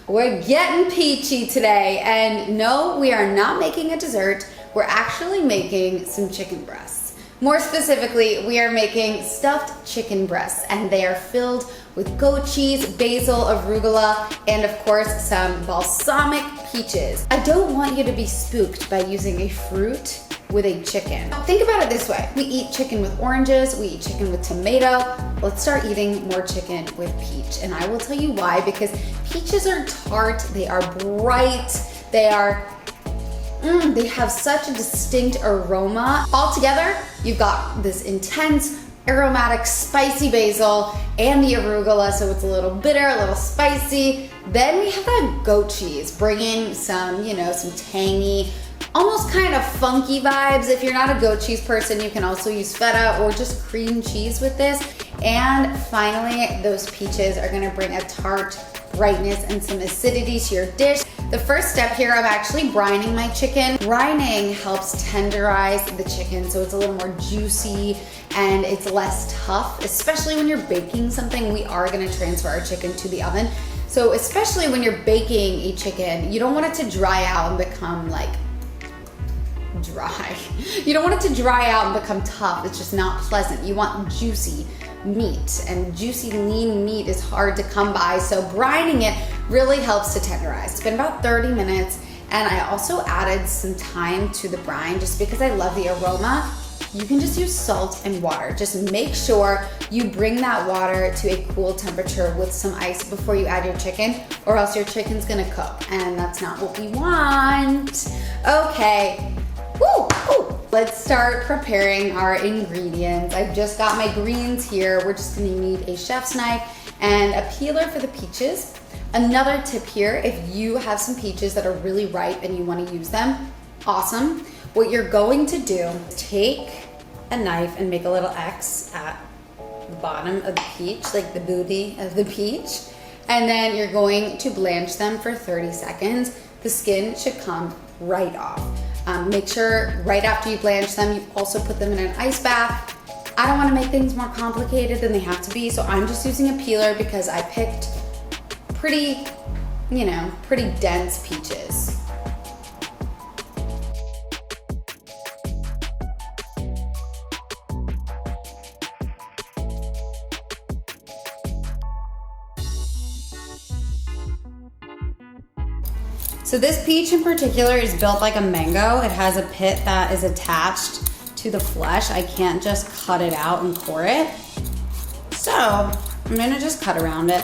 We're getting peachy today, and no, we are not making a dessert. We're actually making some chicken breasts. More specifically, we are making stuffed chicken breasts, and they are filled with goat cheese, basil, arugula, and of course some balsamic peaches. I don't want you to be spooked by using a fruit with a chicken. Think about it this way. We eat chicken with oranges, we eat chicken with tomato. Let's start eating more chicken with peach. And I will tell you why, because peaches are tart, they are bright, they have such a distinct aroma. Altogether, you've got this intense, aromatic, spicy basil and the arugula, so it's a little bitter, a little spicy. Then we have that goat cheese, bringing some, some tangy, almost kind of funky vibes. If you're not a goat cheese person, you can also use feta or just cream cheese with this. And finally, those peaches are gonna bring a tart brightness and some acidity to your dish. The first step here, I'm actually brining my chicken. Brining helps tenderize the chicken so it's a little more juicy and it's less tough, especially when you're baking something. We are gonna transfer our chicken to the oven. So especially when you're baking a chicken, you don't want it to dry out and become like dry. You don't want it to dry out and become tough. It's just not pleasant. You want juicy meat, and juicy lean meat is hard to come by, so brining it really helps to tenderize. It's been about 30 minutes, and I also added some thyme to the brine just because I love the aroma. You can just use salt and water. Just make sure you bring that water to a cool temperature with some ice before you add your chicken, or else your chicken's gonna cook, and that's not what we want. Okay. Woo! Let's start preparing our ingredients. I've just got my greens here. We're just gonna need a chef's knife and a peeler for the peaches. Another tip here, if you have some peaches that are really ripe and you wanna use them, awesome. What you're going to do is take a knife and make a little X at the bottom of the peach, like the booty of the peach, and then you're going to blanch them for 30 seconds. The skin should come right off. Make sure right after you blanch them, you also put them in an ice bath. I don't want to make things more complicated than they have to be, so I'm just using a peeler because I picked pretty dense peaches. So this peach in particular is built like a mango. It has a pit that is attached to the flesh. I can't just cut it out and core it. So I'm gonna just cut around it.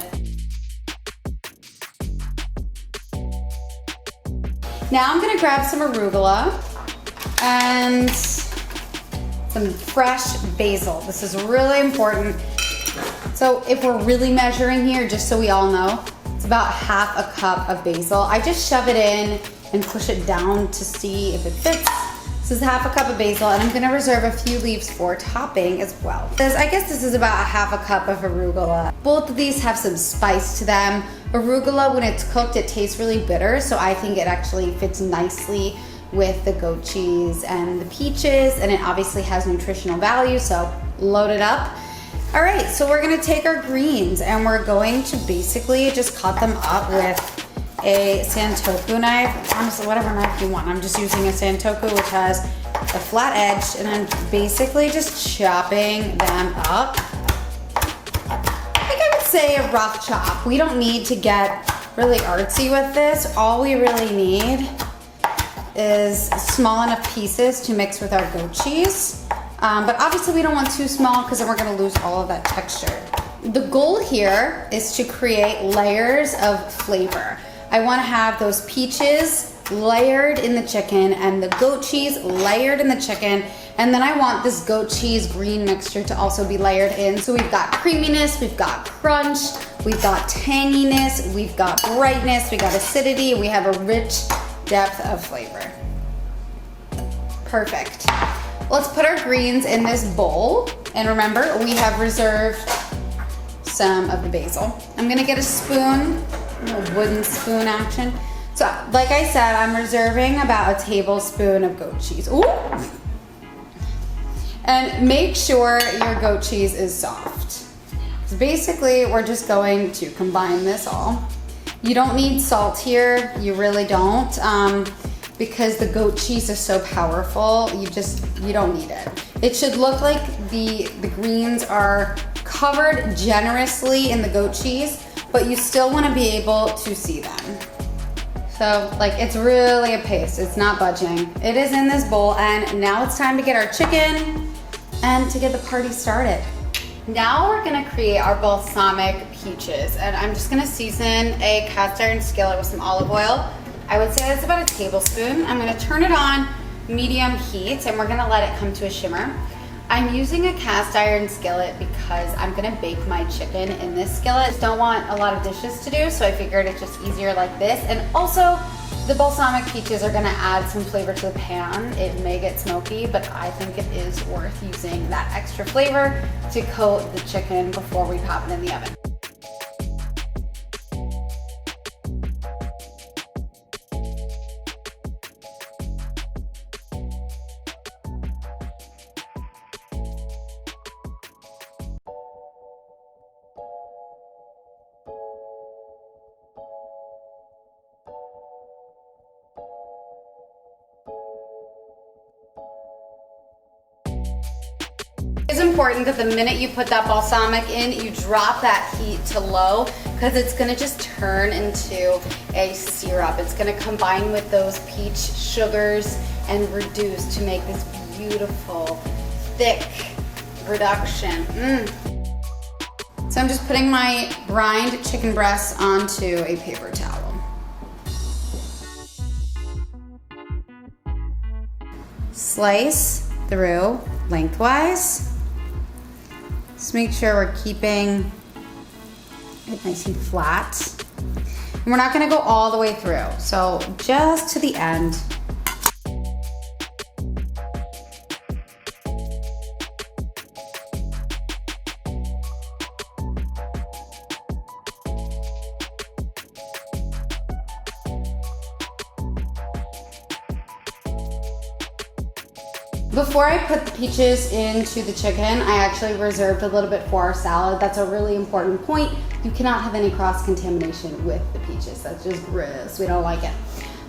Now I'm gonna grab some arugula and some fresh basil. This is really important. So if we're really measuring here, just so we all know, it's about half a cup of basil. I just shove it in and push it down to see if it fits. This is half a cup of basil, and I'm gonna reserve a few leaves for topping as well. I guess this is about a half a cup of arugula. Both of these have some spice to them. Arugula, when it's cooked, it tastes really bitter, so I think it actually fits nicely with the goat cheese and the peaches, and it obviously has nutritional value, so load it up. All right, so we're gonna take our greens and we're going to basically just cut them up with a santoku knife. Honestly, whatever knife you want. I'm just using a santoku, which has a flat edge, and I'm basically just chopping them up. I think I would say a rough chop. We don't need to get really artsy with this. All we really need is small enough pieces to mix with our goat cheese. But obviously we don't want too small because then we're gonna lose all of that texture. The goal here is to create layers of flavor. I wanna have those peaches layered in the chicken and the goat cheese layered in the chicken, and then I want this goat cheese green mixture to also be layered in. So we've got creaminess, we've got crunch, we've got tanginess, we've got brightness, we got acidity, we have a rich depth of flavor. Perfect. Let's put our greens in this bowl. And remember, we have reserved some of the basil. I'm gonna get a spoon, a little wooden spoon action. So like I said, I'm reserving about a tablespoon of goat cheese. Ooh! And make sure your goat cheese is soft. So basically, we're just going to combine this all. You don't need salt here, you really don't, because the goat cheese is so powerful, you don't need it. It should look like the greens are covered generously in the goat cheese, but you still want to be able to see them. So like it's really a paste, it's not budging. It is in this bowl, and now it's time to get our chicken and to get the party started. Now we're gonna create our balsamic peaches, and I'm just gonna season a cast iron skillet with some olive oil. I would say that's about a tablespoon. I'm gonna turn it on medium heat, and we're gonna let it come to a shimmer. I'm using a cast iron skillet because I'm gonna bake my chicken in this skillet. I just don't want a lot of dishes to do, so I figured it's just easier like this. And also, the balsamic peaches are gonna add some flavor to the pan. It may get smoky, but I think it is worth using that extra flavor to coat the chicken before we pop it in the oven. It's important that the minute you put that balsamic in, you drop that heat to low, because it's gonna just turn into a syrup. It's gonna combine with those peach sugars and reduce to make this beautiful, thick reduction. So I'm just putting my brined chicken breasts onto a paper towel. Slice through lengthwise. Just make sure we're keeping it nice and flat. And we're not gonna go all the way through, so just to the end. Before I put the peaches into the chicken, I actually reserved a little bit for our salad. That's a really important point. You cannot have any cross-contamination with the peaches. That's just gross. We don't like it.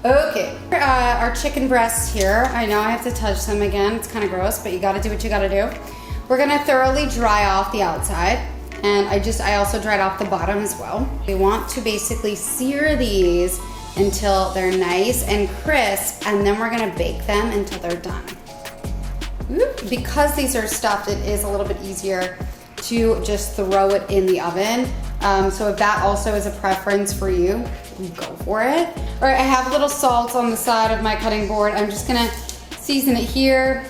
Okay, our chicken breasts here. I know I have to touch them again. It's kind of gross, but you gotta do what you gotta do. We're gonna thoroughly dry off the outside, and I also dried off the bottom as well. We want to basically sear these until they're nice and crisp, and then we're gonna bake them until they're done. Because these are stuffed, it is a little bit easier to just throw it in the oven. So if that also is a preference for you, go for it. All right, I have a little salt on the side of my cutting board. I'm just gonna season it here.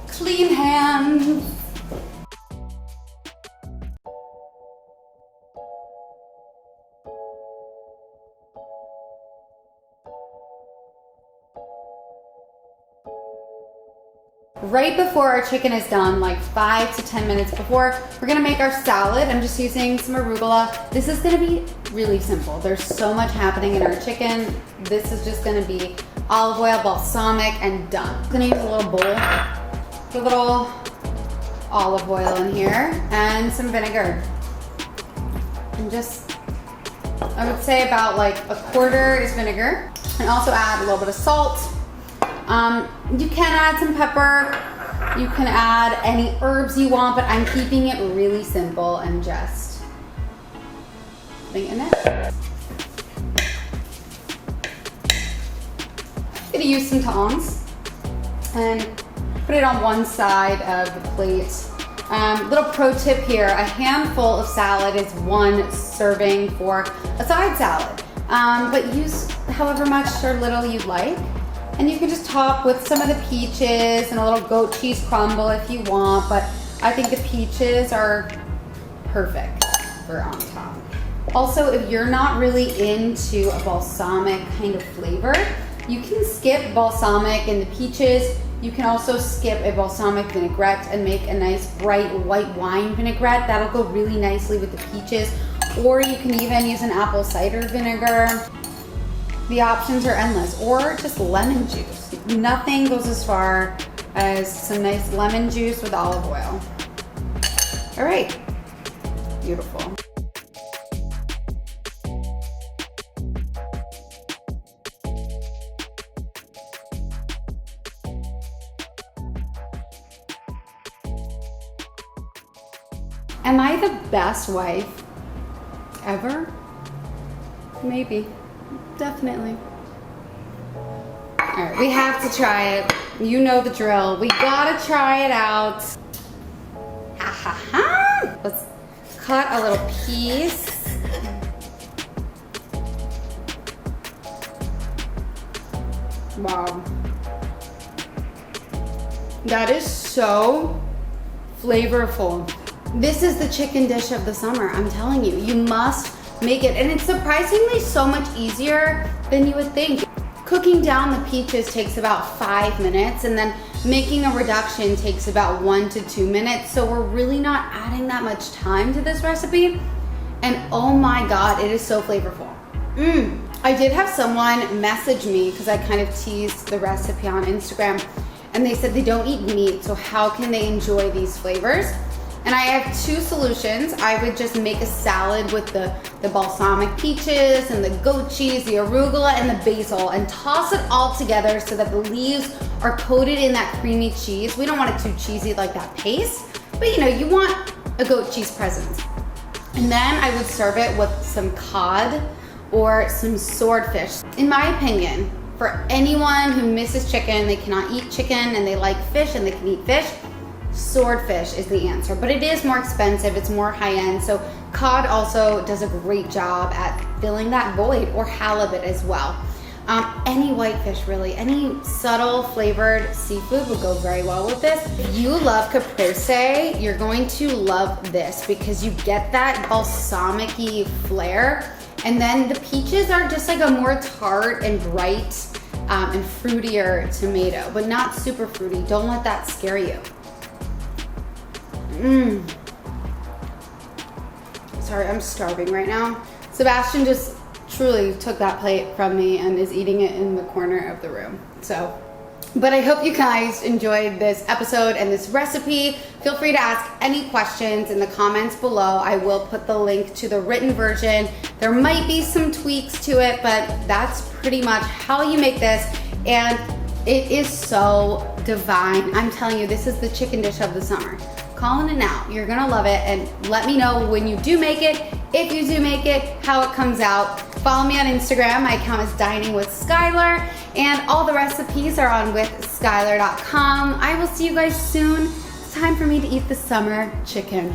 Clean hands. Right before our chicken is done, like 5 to 10 minutes before, we're gonna make our salad. I'm just using some arugula. This is gonna be really simple. There's so much happening in our chicken. This is just gonna be olive oil, balsamic, and done. I'm gonna use a little bowl, put a little olive oil in here, and some vinegar. And just, I would say about like a quarter is vinegar. And also add a little bit of salt. You can add some pepper, you can add any herbs you want, but I'm keeping it really simple and just putting it in there. I'm gonna use some tongs and put it on one side of the plate. Little pro tip here, a handful of salad is 1 serving for a side salad, but use however much or little you like. And you can just top with some of the peaches and a little goat cheese crumble if you want, but I think the peaches are perfect for on top. Also, if you're not really into a balsamic kind of flavor, you can skip balsamic in the peaches. You can also skip a balsamic vinaigrette and make a nice bright white wine vinaigrette. That'll go really nicely with the peaches. Or you can even use an apple cider vinegar. The options are endless, or just lemon juice. Nothing goes as far as some nice lemon juice with olive oil. All right, beautiful. Am I the best wife ever? Maybe. Definitely. All right, we have to try it. You know the drill. We gotta try it out. Ha ha ha! Let's cut a little piece. Wow. That is so flavorful. This is the chicken dish of the summer, I'm telling you. You must make it, and it's surprisingly so much easier than you would think. Cooking down the peaches takes about 5 minutes, and then making a reduction takes about 1 to 2 minutes, so we're really not adding that much time to this recipe. And oh my God, it is so flavorful. I did have someone message me because I kind of teased the recipe on Instagram, and they said they don't eat meat, so how can they enjoy these flavors? And I have 2 solutions. I would just make a salad with the balsamic peaches and the goat cheese, the arugula, and the basil, and toss it all together so that the leaves are coated in that creamy cheese. We don't want it too cheesy like that paste, but you know, you want a goat cheese presence. And then I would serve it with some cod or some swordfish. In my opinion, for anyone who misses chicken, they cannot eat chicken, and they like fish and they can eat fish, swordfish is the answer, but it is more expensive, it's more high-end, so cod also does a great job at filling that void, or halibut as well. Any whitefish really, any subtle flavored seafood would go very well with this. If you love caprese, you're going to love this because you get that balsamic-y flair, and then the peaches are just like a more tart and bright and fruitier tomato, but not super fruity. Don't let that scare you. Sorry, I'm starving right now. Sebastian just truly took that plate from me and is eating it in the corner of the room. But I hope you guys enjoyed this episode and this recipe. Feel free to ask any questions in the comments below. I will put the link to the written version. There might be some tweaks to it, but that's pretty much how you make this. And it is so divine. I'm telling you, this is the chicken dish of the summer. Calling it now. You're gonna love it, and let me know when you do make it, if you do make it, how it comes out. Follow me on Instagram. My account is Dining with Skyler, and all the recipes are on withskyler.com. I will see you guys soon. It's time for me to eat the summer chicken.